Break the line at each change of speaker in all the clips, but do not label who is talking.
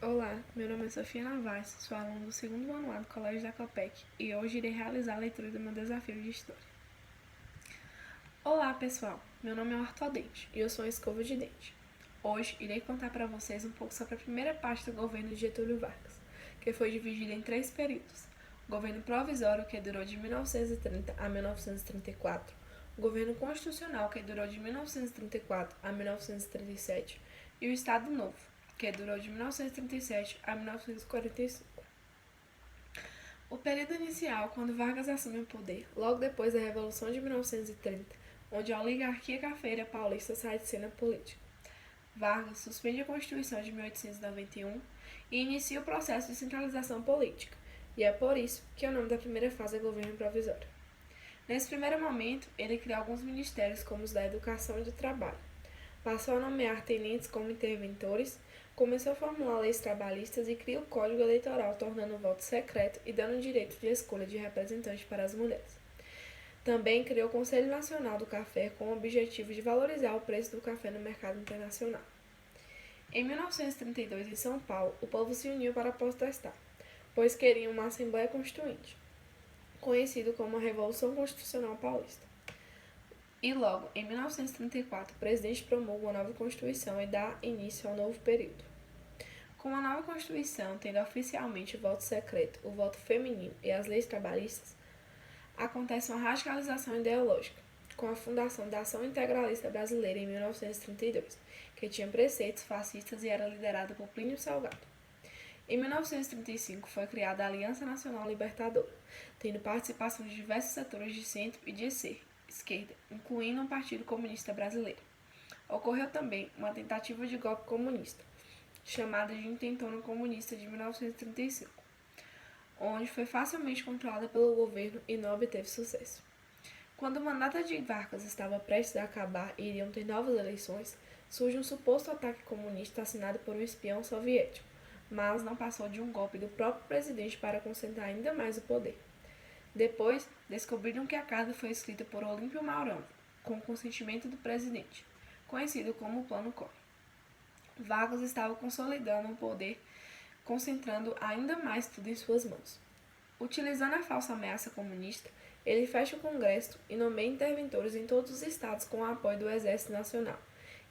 Olá, meu nome é Sofia Novaes, sou aluna do segundo ano A do Colégio da Copec e hoje irei realizar a leitura do meu desafio de história. Olá pessoal, meu nome é Ortodente e eu sou uma escova de dente. Hoje irei contar para vocês um pouco sobre a primeira parte do governo de Getúlio Vargas, que foi dividida em 3 períodos: o governo provisório, que durou de 1930 a 1934, o governo constitucional, que durou de 1934 a 1937, e o Estado Novo, que durou de 1937 a 1945. O período inicial, quando Vargas assume o poder, logo depois da Revolução de 1930, onde a oligarquia cafeira paulista sai de cena política. Vargas suspende a Constituição de 1891 e inicia o processo de centralização política, e é por isso que o nome da primeira fase é governo provisório. Nesse primeiro momento, ele cria alguns ministérios como os da Educação e do Trabalho. Passou a nomear tenentes como interventores, começou a formular leis trabalhistas e cria o Código Eleitoral, tornando o voto secreto e dando o direito de escolha de representante para as mulheres. Também criou o Conselho Nacional do Café com o objetivo de valorizar o preço do café no mercado internacional. Em 1932, em São Paulo, o povo se uniu para protestar, pois queriam uma Assembleia Constituinte, conhecido como a Revolução Constitucional Paulista. E logo, em 1934, o presidente promulga uma nova Constituição e dá início ao novo período. Com a nova Constituição, tendo oficialmente o voto secreto, o voto feminino e as leis trabalhistas, acontece uma radicalização ideológica, com a fundação da Ação Integralista Brasileira em 1932, que tinha preceitos fascistas e era liderada por Plínio Salgado. Em 1935 foi criada a Aliança Nacional Libertadora, tendo participação de diversos setores de centro e de esquerda, incluindo o Partido Comunista Brasileiro. Ocorreu também uma tentativa de golpe comunista, chamada de Intentona Comunista de 1935, onde foi facilmente controlada pelo governo e não obteve sucesso. Quando o mandato de Vargas estava prestes a acabar e iriam ter novas eleições, surge um suposto ataque comunista assinado por um espião soviético, mas não passou de um golpe do próprio presidente para concentrar ainda mais o poder. Depois, descobriram que a carta foi escrita por Olímpio Maurão, com o consentimento do presidente, conhecido como o Plano Collor. Vargas estava consolidando o poder, concentrando ainda mais tudo em suas mãos. Utilizando a falsa ameaça comunista, ele fecha o Congresso e nomeia interventores em todos os estados com o apoio do Exército Nacional.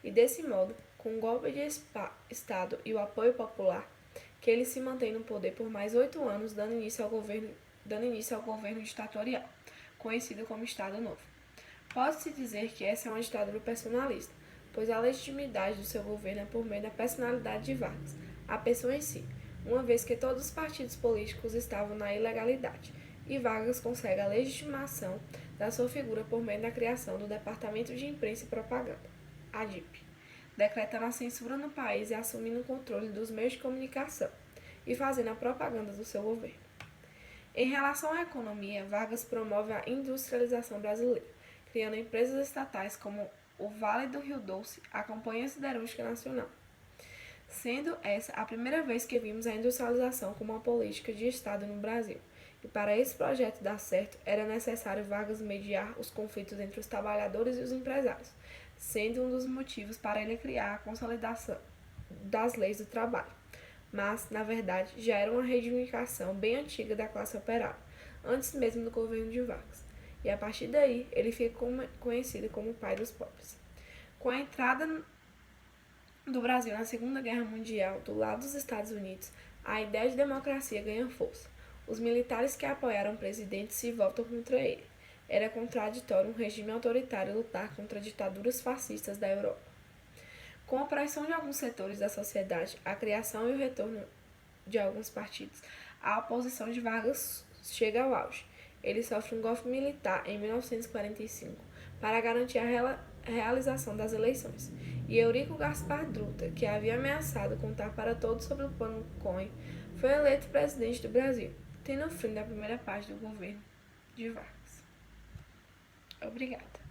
E desse modo, com o golpe de Estado e o apoio popular, que ele se mantém no poder por mais 8 anos, dando início ao governo ditatorial, conhecido como Estado Novo. Pode-se dizer que essa é uma ditadura personalista, pois a legitimidade do seu governo é por meio da personalidade de Vargas, a pessoa em si, uma vez que todos os partidos políticos estavam na ilegalidade, e Vargas consegue a legitimação da sua figura por meio da criação do Departamento de Imprensa e Propaganda, ADIP, decretando a censura no país e assumindo o controle dos meios de comunicação, e fazendo a propaganda do seu governo. Em relação à economia, Vargas promove a industrialização brasileira, criando empresas estatais como o Vale do Rio Doce, a Companhia Siderúrgica Nacional, sendo essa a primeira vez que vimos a industrialização como uma política de Estado no Brasil. E para esse projeto dar certo, era necessário Vargas mediar os conflitos entre os trabalhadores e os empresários, sendo um dos motivos para ele criar a consolidação das leis do trabalho. Mas, na verdade, já era uma reivindicação bem antiga da classe operária, antes mesmo do governo de Vargas. E a partir daí, ele fica conhecido como o pai dos pobres. Com a entrada do Brasil na Segunda Guerra Mundial, do lado dos Estados Unidos, a ideia de democracia ganha força. Os militares que apoiaram o presidente se voltam contra ele. Era contraditório um regime autoritário lutar contra ditaduras fascistas da Europa. Com a pressão de alguns setores da sociedade, a criação e o retorno de alguns partidos, a oposição de Vargas chega ao auge. Ele sofre um golpe militar em 1945 para garantir a realização das eleições. E Eurico Gaspar Dutra, que havia ameaçado contar para todos sobre o Plano Collor, foi eleito presidente do Brasil, tendo o fim da primeira parte do governo de Vargas. Obrigada.